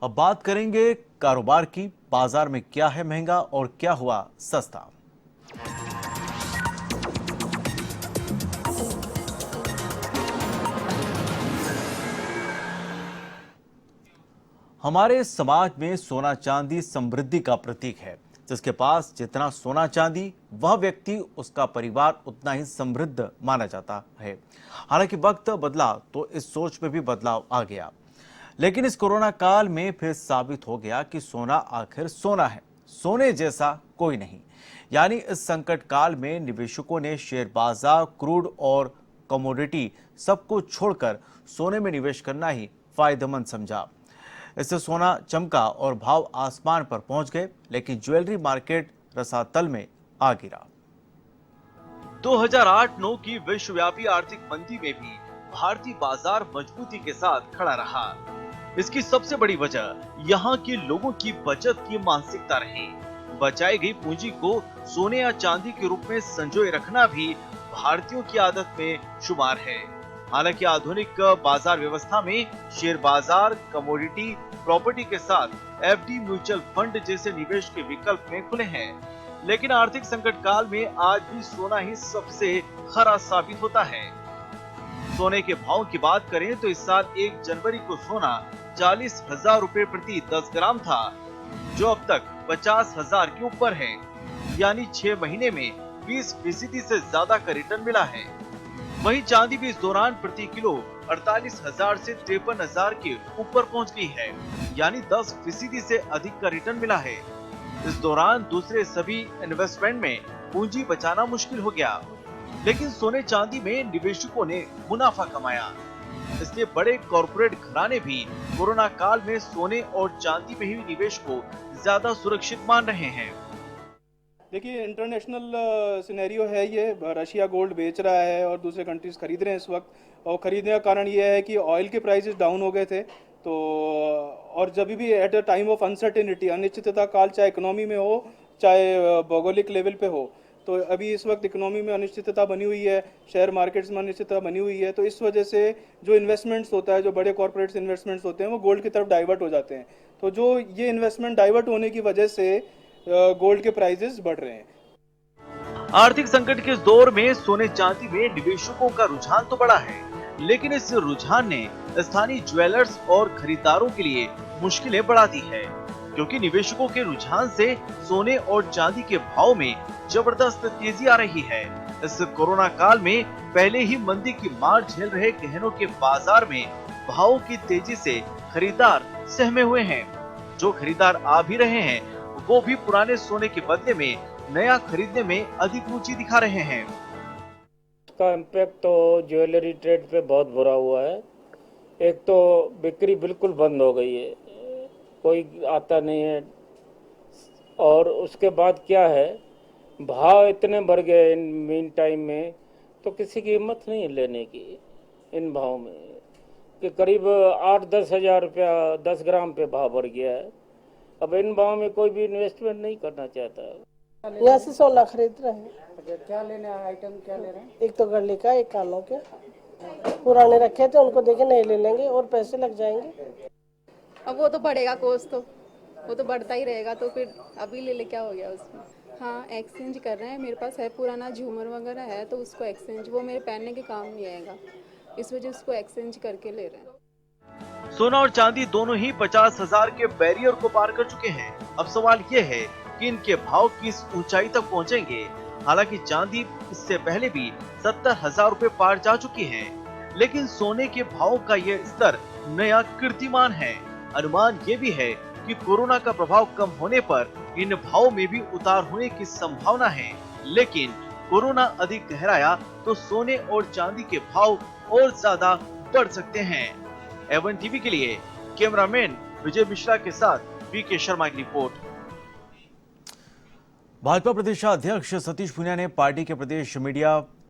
अब बात करेंगे कारोबार की। बाजार में क्या है महंगा और क्या हुआ सस्ता। हमारे समाज में सोना चांदी समृद्धि का प्रतीक है। जिसके पास जितना सोना चांदी, वह व्यक्ति, उसका परिवार उतना ही समृद्ध माना जाता है। हालांकि वक्त बदला तो इस सोच में भी बदलाव आ गया। लेकिन इस कोरोना काल में फिर साबित हो गया कि सोना आखिर सोना है, सोने जैसा कोई नहीं। यानी इस संकट काल में निवेशकों ने शेयर बाजार, क्रूड और कमोडिटी सबको छोड़कर सोने में निवेश करना ही फायदेमंद समझा। इससे सोना चमका और भाव आसमान पर पहुंच गए, लेकिन ज्वेलरी मार्केट रसातल में आ गिरा। 2008-9 की विश्वव्यापी आर्थिक मंदी में भी भारतीय बाजार मजबूती के साथ खड़ा रहा। इसकी सबसे बड़ी वजह यहाँ के लोगों की बचत की मानसिकता रही। बचाई गई पूंजी को सोने या चांदी के रूप में संजोए रखना भी भारतीयों की आदत में शुमार है। हालांकि आधुनिक बाजार व्यवस्था में शेयर बाजार, कमोडिटी, प्रॉपर्टी के साथ एफडी, म्यूचुअल फंड जैसे निवेश के विकल्प में खुले हैं। लेकिन आर्थिक संकट काल में आज भी सोना ही सबसे खरा साबित होता है। सोने के भाव की बात करें तो इस साल 1 जनवरी को सोना 40,000 रुपए प्रति 10 ग्राम था, जो अब तक 50,000 के ऊपर है। यानी 6 महीने में 20% से ज्यादा का रिटर्न मिला है। वहीं चांदी भी इस दौरान प्रति किलो 48,000 से 53,000 के ऊपर पहुंच गई है। यानी 10% से अधिक का रिटर्न मिला है। इस दौरान दूसरे सभी इन्वेस्टमेंट में पूंजी बचाना मुश्किल हो गया। लेकिन सोने चांदी में निवेशकों ने मुनाफा कमाया। इसलिए बड़े कॉर्पोरेट घराने भी कोरोना काल में सोने और चांदी में ही निवेश को ज्यादा सुरक्षित मान रहे हैं। देखिए, इंटरनेशनल सिनेरियो है ये। रशिया गोल्ड बेच रहा है और दूसरे कंट्रीज खरीद रहे हैं इस वक्त। और खरीदने का कारण ये है कि ऑयल के प्राइसेस डाउन हो गए थे। तो और जब भी at a time of uncertainty, अनिश्चितता काल, चाहे इकोनॉमी में हो चाहे भौगोलिक लेवल पे हो, तो अभी इस वक्त इकोनॉमी में अनिश्चितता बनी हुई है, शेयर मार्केट्स में अनिश्चितता बनी हुई है। तो इस वजह से जो इन्वेस्टमेंट्स होता है, जो बड़े कॉर्पोरेट्स इन्वेस्टमेंट्स होते हैं, वो गोल्ड की तरफ डाइवर्ट हो जाते हैं। तो जो ये इन्वेस्टमेंट डाइवर्ट होने की वजह से गोल्ड के प्राइसेस बढ़ रहे हैं। आर्थिक संकट के इस दौर में सोने चांदी में निवेशकों का रुझान तो बढ़ा है, लेकिन इस रुझान ने स्थानीय ज्वेलर्स और खरीदारों के लिए मुश्किलें बढ़ा दी है। क्योंकि निवेशकों के रुझान से सोने और चांदी के भाव में जबरदस्त तेजी आ रही है। इस कोरोना काल में पहले ही मंदी की मार झेल रहे गहनों के बाजार में भावों की तेजी से खरीदार सहमे हुए हैं। जो खरीदार आ भी रहे हैं, वो भी पुराने सोने के बदले में नया खरीदने में अधिक रुचि दिखा रहे हैं। इसका इम्पैक्ट तो ज्वेलरी ट्रेड पे बहुत बुरा हुआ है। एक तो बिक्री बिल्कुल बंद हो गई है, कोई आता नहीं है। और उसके बाद क्या है, भाव इतने बढ़ गए इन मीन टाइम में, तो किसी की हिम्मत नहीं है लेने की इन भाव में, कि करीब 8-10 हज़ार रुपया 10 ग्राम पे भाव बढ़ गया है। अब इन भाव में कोई भी इन्वेस्टमेंट नहीं करना चाहता है। यहाँ से सोना खरीद रहे हैं। क्या लेना है? आइटम क्या ले रहे हैं? एक तो गले का, एक कानों के। पुराने रखे थे, उनको देखे नहीं ले लेंगे और पैसे लग जाएंगे। अब वो तो बढ़ेगा, कोस्ट तो वो तो बढ़ता ही रहेगा। तो फिर अभी ले क्या हो गया उसमें। हाँ, एक्सचेंज कर रहे हैं। मेरे पास है पुराना झूमर वगैरह है, तो उसको एक्सचेंज, वो मेरे पहनने के काम नहीं आएगा, इस वजह उसको एक्सचेंज करके ले रहे हैं। सोना और चांदी दोनों ही 50,000 के बैरियर को पार कर चुके हैं। अब सवाल ये है कि इनके भाव किस ऊंचाई तक पहुंचेंगे। हालांकि चांदी इससे पहले भी 70,000 रुपए पार जा चुकी है, लेकिन सोने के भाव का यह स्तर नया कीर्तिमान है। अनुमान ये भी है कि कोरोना का प्रभाव कम होने पर इन भाव में भी उतार होने की संभावना है। लेकिन कोरोना अधिक गहराया तो सोने और चांदी के भाव और ज्यादा बढ़ सकते हैं। एवन टीवी के लिए कैमरामैन विजय मिश्रा के साथ वीके शर्मा की रिपोर्ट। भाजपा प्रदेशाध्यक्ष सतीश पूनिया ने पार्टी के प्रदेश मीडिया